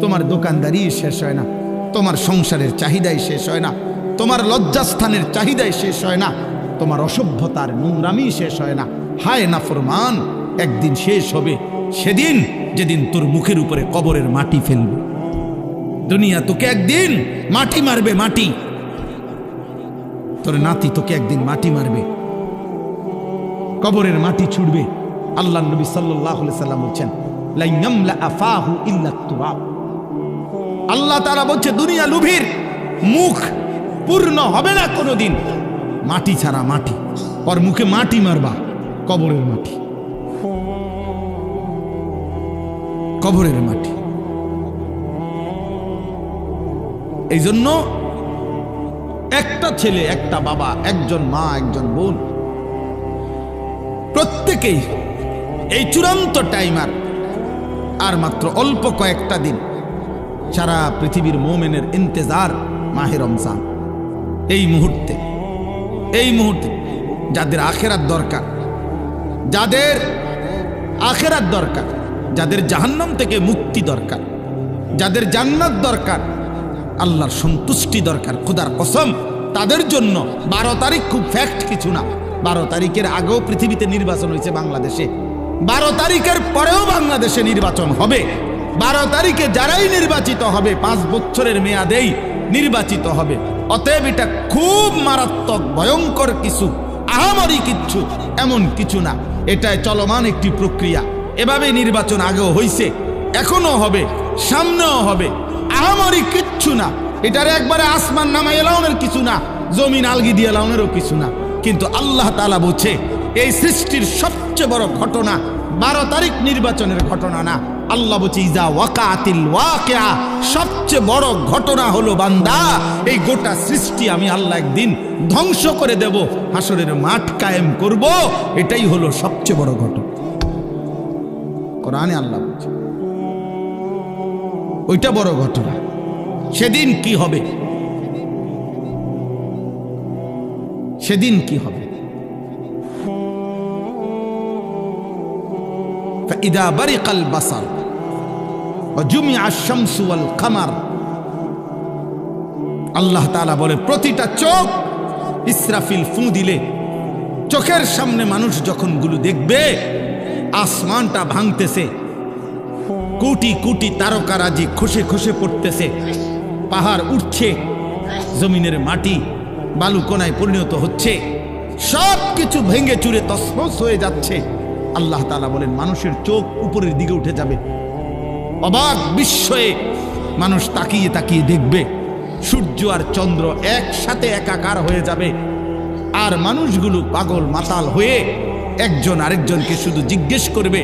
তোমার দোকানদারি শেষ হয় না, তোমার সংসারের চাহিদাই শেষ হয় না, তোমার লজ্জাস্থানের চাহিদাই শেষ হয় না, তোমার অসভ্যতার নোংরামি শেষ হয় না। হায় নাফরমান, একদিন শেষ হবে, সেদিন যেদিন তোর মুখের উপরে কবরের মাটি ফেলবে। দুনিয়া তোকে একদিন মাটি মারবে, মাটি। তোর নাতি তোকে একদিন মাটি মারবে, কবরের মাটি ছুড়বে। আল্লাহ নবী সাল্লাল্লাহু আলাইহি সাল্লাম বলছেন, লা ইয়ামলা আফাহু ইল্লা তুরাব। আল্লাহ তাআলা বলছে দুনিয়া লুভির মুখ পূর্ণ হবে না কোনোদিন মাটি ছাড়া, মাটি। ওর মুখে মাটি মারবা, কবরের মাটি, কবরের মাটি। এই জন্য একটা ছেলে, একটা বাবা, একজন মা, একজন বোন, প্রত্যেকেই এই চূড়ান্ত টাইমার আর মাত্র অল্প কয়েকটা দিন। সারা পৃথিবীর মোমেনের ইন্তেজার মাহে রমজান। এই মুহূর্তে, এই মুহূর্তে যাদের আখেরাত দরকার, যাদের আখেরাত দরকার, যাদের জাহান্নাম থেকে মুক্তি দরকার, যাদের জান্নাত দরকার, আল্লাহর সন্তুষ্টি দরকার, খোদার কসম তাদের জন্য 12 তারিখ খুব ফ্যাক্ট কিছু না। 12 তারিখের আগেও পৃথিবীতে নির্বাচন হয়েছে বাংলাদেশে, 12 তারিখের পরেও বাংলাদেশে নির্বাচন হবে। 12 তারিখে যারাই নির্বাচিত হবে 5 বছরের মেয়াদেই নির্বাচিত হবে। অতএব এটা খুব মারাত্মক ভয়ঙ্কর কিছু, আহামরি কিচ্ছু এমন কিছু না। এটাই চলমান একটি প্রক্রিয়া। এভাবে নির্বাচন আগেও হয়েছে, এখনো হবে, সামনেও হবে। আহামরি কিচ্ছু না। এটার একবারে আসমান নামাই এলাউনের কিছু না, জমিন আলগি দিয়ে এলাউনেরও কিছু না। কিন্তু আল্লাহ তাআলা বলছে এই সৃষ্টির সবচেয়ে বড় ঘটনা 12 তারিখ নির্বাচনের ঘটনা না। আল্লাহ বলছে ইজা ওয়াকাতিল ওয়াকিয়া, সবচেয়ে বড় ঘটনা হলো বান্দা এই গোটা সৃষ্টি আমি আল্লাহ একদিন ধ্বংস করে দেব, হাসরের মাঠ কায়েম করব। এটাই হলো সবচেয়ে বড় ঘটনা। কোরআনে আল্লাহ বলছে ওইটা বড় ঘটনা। সেদিন কি হবে, সেদিন কি হবে? ফাইদা বারিকাল বাসার ওয়া জুমিআ আশ-শামসু ওয়াল কামার। আল্লাহ তাআলা বলে প্রতিটা চোখ ইসরাফিল ফু দিলে, চোখের সামনে মানুষ যখন গুলো দেখবে আসমানটা ভাঙতেছে, কোটি কোটি তারকারাজি খসে খসে পড়তেছে, পাহাড় উঠছে, জমিনের মাটি বালুকণায় পরিণত হচ্ছে, সব কিছু ভেঙে চুরে তছনছ হয়ে যাচ্ছে। আল্লাহ তাআলা বলেন মানুষের চোখ উপরের দিকে উঠে যাবে, অবাক বিস্ময়ে মানুষ তাকিয়ে তাকিয়ে দেখবে সূর্য আর চন্দ্র একসাথে একাকার হয়ে যাবে। আর মানুষগুলো পাগল মাতাল হয়ে একজন আরেকজনকে শুধু জিজ্ঞেস করবে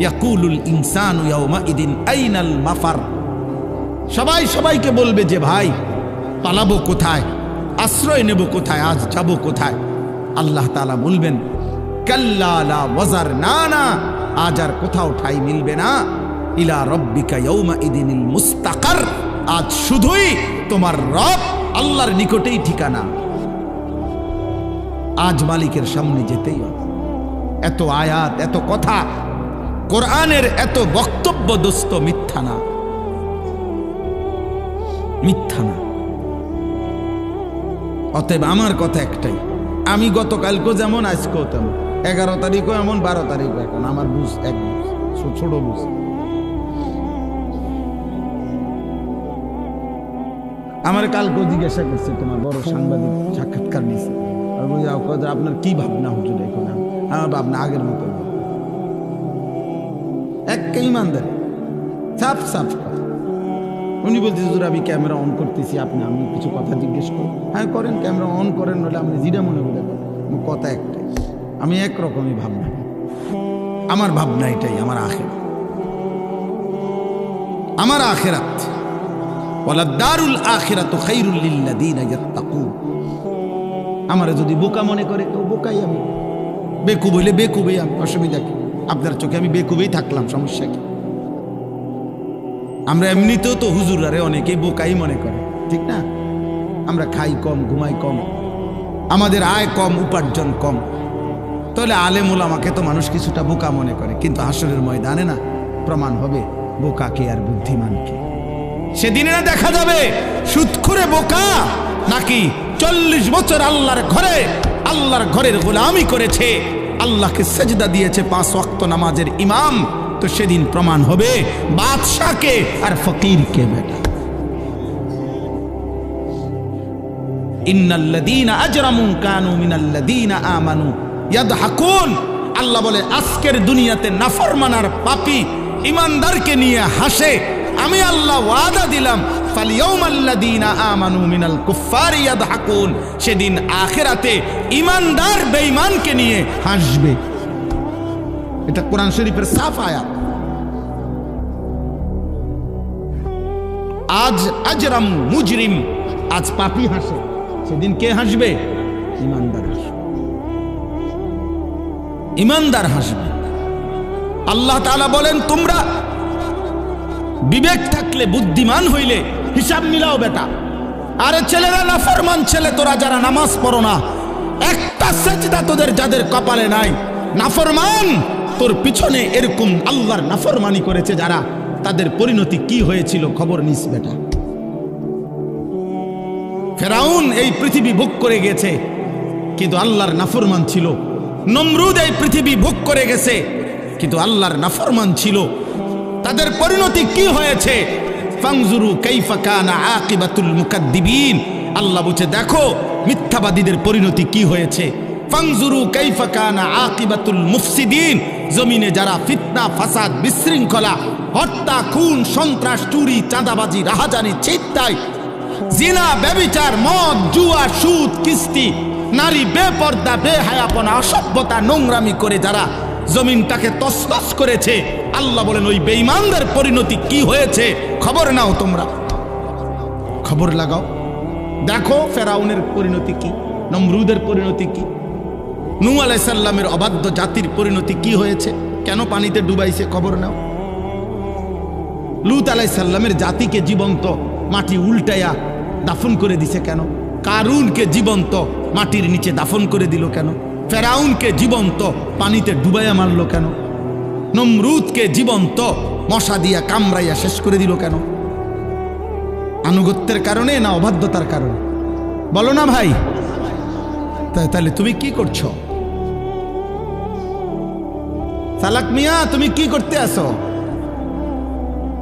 ইয়াকুলুল ইনসানু ইয়াউমাইদিন আইনাল মাফার। সবাই সবাইকে বলবে যে ভাই পালাবো কোথায়, আশ্রয় নেব কোথায়, আজ যাব কোথায়? আল্লাহ তাআলা বলবেন কাল্লা লা ওয়াজার, না না, আজ আর কোথাও ঠাই মিলবে না। ইলা রব্বিকা ইয়াউমাইদিনিল মুস্তাকার, আজ শুধুই তোমার রব আল্লাহর নিকটেই ঠিকানা। আজ মালিকের সামনে যেতেই হবে। এত আয়াত, এত কথা, কোরআনের এত বক্তব্য দোস্ত মিথ্যা না, মিথ্যা না। অতএব আমার কথা একটাই, আমি গতকালকেও যেমন আজকেও তেমন, 11 তারিখও এমন, 12 তারিখও এখন। আমার বুঝ এক বুঝ, ছোট বুঝ। আমার কালকেও জিজ্ঞাসা করছে তোমার বড় সাংবাদিক সাক্ষাৎকার নিয়েছে, আপনার কি ভাবনা হুজুর এখন? আমার ভাবনা আগের মতো একটা ইমানদার, সাফ সাফ কথা। উনি বলতে হুজুর আমি ক্যামেরা অন করতেছি, আমি কিছু কথা জিজ্ঞেস করি। হ্যাঁ করেন, ক্যামেরা অন করেন, নইলে আপনি জিরা মনে বলে করেন। কথা একটাই, আমি একরকমই ভাবনা, আমার ভাবনা এটাই, আমার আখিরাত, আমার আখিরাত। ওয়ালা দারুল আখিরাতু খায়রুল লিল্লাযিনা ইয়াত্তাকুন। আমারে যদি বোকা মনে করে তো বোকাই, আমি বেকুব হইলে বেকুবই, আমি অসুবিধা কি? আপনার চোখে আমি বেকুবেই থাকলাম, সমস্যা কি? আমরা এমনিতেও তো হুজুর আরে অনেকেই বোকাই মনে করে, ঠিক না? আমরা খাই কম, ঘুমাই কম, আমাদের আয় কম, উপার্জন কম, তাহলে আলেম ওলামাকে তো মানুষ কিছুটা বোকা মনে করে। কিন্তু হাসরের ময়দানে না, প্রমাণ হবে বোকাকে আর বুদ্ধিমানকে। সেদিনে না দেখা যাবে সুদখোরে বোকা নাকি 40 বছর আল্লাহর ঘরের গোলামি করেছে, আল্লাহকে সেজদা দিয়েছে 5 ওয়াক্ত নামাজের ইমাম। তো সেদিন প্রমাণ হবে বাদশাকে আর ফকিরকে। বেটা ইন্নাল্লাযীনা আজরামু কানু মিনাল্লাযীনা আমানু ইয়াদহাকুন। আল্লাহ বলে আজকের দুনিয়াতে নাফরমান আর পাপী ইমানদারকে নিয়ে হাসে। আমি আল্লাহ ওয়াদা দিলাম ফালইয়াউমাল্লাযীনা আমানু মিনাল কুফফারি ইয়াদহাকুন। সেদিন আখিরাতে ইমানদার বেঈমানকে নিয়ে হাসবে। এটা কোরআন শরীফের সাফ আয়াত। আজ আজরাম মুজরিম, আজ পাপী হাসে, সেদিন কে হাসবে? ইমানদার হাসবে। ইমানদার হাসবে। আল্লাহ তাআলা বলেন তোমরা বিবেক থাকলে, বুদ্ধিমান হইলে হিসাব মিলাও বেটা। আরে ছেলেরা নাফরমান ছেলে, তোরা যারা নামাজ পড়ো না, একটা সেজদা তোদের যাদের কপালে নাই, নাফরমান তোর পিছনে এরকম আল্লাহর নাফরমানি করেছে যারা, তাদের পরিণতি কি হয়েছিল খবর নিস বেটা। ফেরাউন এই পৃথিবী ভোগ করে গেছে কিন্তু আল্লাহর নাফরমান ছিল। নমরুদ এই পৃথিবী ভোগ করে গেছে কিন্তু আল্লাহর নাফরমান ছিল। তাদের পরিণতি কি হয়েছে? ফানজুরু কাইফা কানা আকিবাতুল মুকাদ্দিবিন। আল্লাহ বলছে দেখো মিথ্যাবাদীদের পরিণতি কি হয়েছে। ফানজুরু কাইফা কানা আকিবাতুল মুফসিদিন। জমিনে যারা ফিতনা, ফাসাদ, বিশৃঙ্খলা, হত্যা, খুন, সন্ত্রাস, চুরি, চাঁদাবাজি, রাহাজানি, ছিনতাই, জিনা, ব্যভিচার, মদ, জুয়া, সুদ, কিস্তি, নারী বেপর্দা, বেহায়াপনা, অসভ্যতা, নোংরামি করে যারা জমিনটাকে তছনছ করেছে, আল্লাহ বলেন ওই বেঈমানদের পরিণতি কি হয়েছে খবর নাও। তোমরা খবর লাগাও, দেখো ফেরাউনের পরিণতি কি, নমরুদের পরিণতি কি, নূহ আলাইহিস সালামের অবাধ্য জাতির পরিণতি কি হয়েছে, কেন পানিতে ডুবাইছে খবর নাও। লূত আলাইহিস সালামের জাতিকে জীবন্ত মাটি উল্টাইয়া দাফন করে দিছে কেন? কারুনকে জীবন্ত মাটির নিচে দাফন করে দিল কেন? ফেরাউনকে জীবন্ত পানিতে ডুবাইয়া মারলো কেন? নমরুদকে জীবন্ত মশা দিয়া কামড়াইয়া শেষ করে দিল কেন? আনুগত্যের কারণে না অবাধ্যতার কারণে? বলো না ভাই। তাহলে তুমি কি করছো? সালাক মিয়া তুমি কি করতে আসো?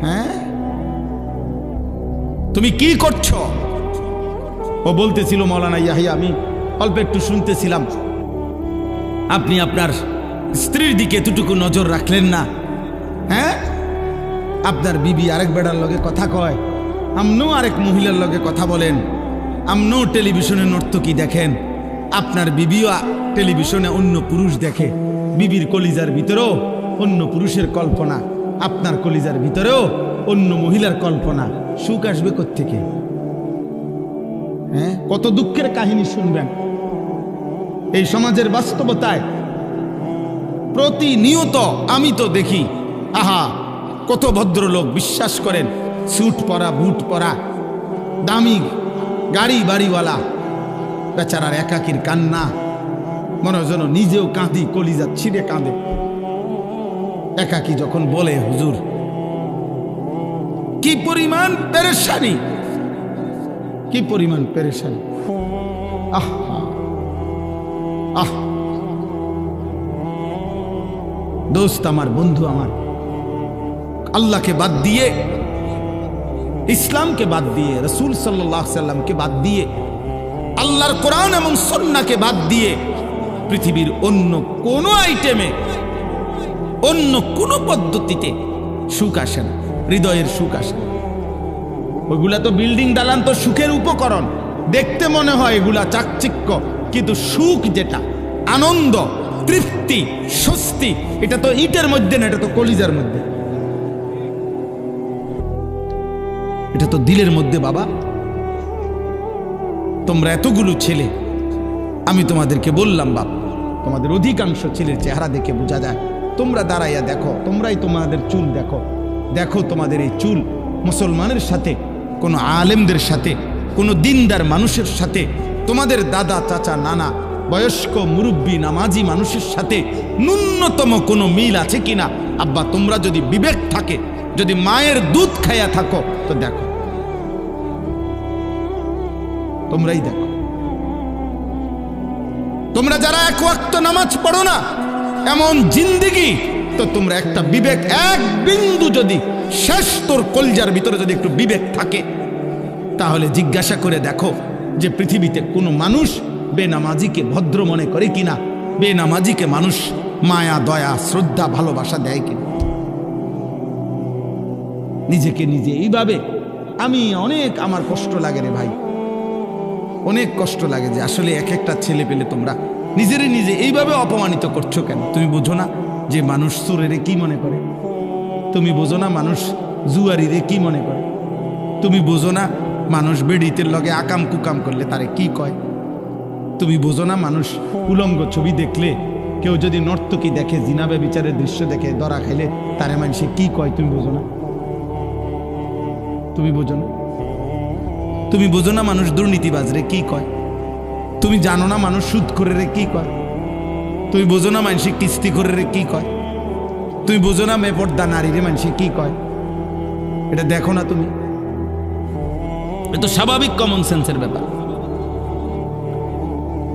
হ্যাঁ তুমি কি করছো? ও বলতেছিল মাওলানা ইয়াহিয়া, আমি অল্প একটু শুনতেছিলাম, আপনি আপনার স্ত্রীর দিকে এতটুকু নজর রাখলেন না। হ্যাঁ আপনার বিবি আরেক বেড়ার লগে কথা কয়, আমনও আরেক মহিলার লগে কথা বলেন, আমনও টেলিভিশনে নর্তকী দেখেন, আপনার বিবিও টেলিভিশনে অন্য পুরুষ দেখে, বিবির কলিজার ভিতরেও অন্য পুরুষের কল্পনা, আপনার কলিজার ভিতরেও অন্য মহিলার কল্পনা। সুখ আসবে কোত্থেকে? হ্যাঁ কত দুঃখের কাহিনী শুনবেন এই সমাজের বাস্তবতায়। প্রতিনিয়ত আমি তো দেখি, আহা কত ভদ্রলোক বিশ্বাস করেন, স্যুট পরা, বুট পরা, দামি গাড়ি বাড়িওয়ালা, বেচারার একাকির কান্না, মনে যেন নিজেও কাঁদি, কলিজা ছিঁড়ে কাঁদে একাকি যখন বলে হুজুর। কি পরিমাণ পেরেশানি, কি পরিমাণ পেরেশানি। আহ আহ দোস্ত আমার, বন্ধু আমার, আল্লাহকে বাদ দিয়ে, ইসলামকে বাদ দিয়ে, রাসূল সাল্লাল্লাহু আলাইহি সাল্লামকে বাদ দিয়ে, আল্লাহর কোরআন এবং সুন্নাহকে বাদ দিয়ে পৃথিবীর অন্য কোনো আইটেমে, অন্য কোনো পদ্ধতিতে সুখ আসে না, হৃদয়ের সুখ আসে না। ওইগুলা তো বিল্ডিং দালান, তো সুখের উপকরণ, দেখতে মনে হয় এগুলা চাকচিক্য, কিন্তু সুখ যেটা, আনন্দ, তৃপ্তি, স্বস্তি, এটা তো ইটের মধ্যে না, এটা তো কলিজার মধ্যে, এটা তো দিলের মধ্যে। বাবা তোমরা এতগুলো ছেলে, আমি তোমাদেরকে বললাম বাপ, তোমাদের অধিকাংশ ছেলের চেহারা দেখে বোঝা যায়। তোমরা দাঁড়াইয়া দেখো, তোমরাই তোমাদের চুল দেখো, দেখো তোমাদের এই চুল মুসলমানের সাথে, কোনো আলেমদের সাথে, কোনো দিনদার মানুষের সাথে, তোমাদের দাদা, চাচা, নানা, বয়স্ক, মুরব্বী, নামাজি মানুষের সাথে ন্যূনতম কোনো মিল আছে কিনা? আব্বা তোমরা যদি বিবেক থাকে, যদি মায়ের দুধ খাইয়া থাকো, তো দেখো তোমরাই দেখো। তোমরা যারা এক ওয়াক্ত নামাজ পড়ো না, এমন জিন্দেগি তো তোমরা একটা বিবেক, এক বিন্দু যদি শেষ তোর কলজার ভিতরে যদি একটু বিবেক থাকে, তাহলে জিজ্ঞাসা করে দেখো যে পৃথিবীতে কোনো মানুষ বেনামাজিকে ভদ্র মনে করে কিনা, বেনামাজিকে মানুষ মায়া দয়া শ্রদ্ধা ভালোবাসা দেয় কিনা। নিজেকে নিজে এইভাবে আমার কষ্ট লাগে রে ভাই, অনেক কষ্ট লাগে যে আসলে এক একটা ছেলে পেলে তোমরা নিজে এইভাবে অপমানিত করছো কেন? তুমি বোঝো না যে মানুষ চোরেরে কি মনে করে? তুমি বোঝো না মানুষ জুয়ারিরে কি মনে করে? তুমি বোঝো না মানুষ বেড়িতের লগে আকাম কুকাম করলে তারে কি কয়? তুমি বোঝো না মানুষ উলঙ্গ ছবি দেখলে, কেউ যদি নর্তকী দেখে, জিনাবে বিচারের দৃশ্য দেখে ধরা খাইলে তারে মানুষে কি কয়? তুমি বোঝো না? তুমি বোঝো না? তুমি বোঝো না মানুষ দুর্নীতিবাজরে কি কয়? তুমি জানো না মানুষ সুদ করে কি কয়? তুমি বোঝো না মানুষ কিস্তি করে কি কয়? তুমি বোঝো না বেপর্দা নারীরে মানুষ কি কয়? এটা দেখো না তুমি? এটা স্বাভাবিক কমন সেন্সের ব্যাপার।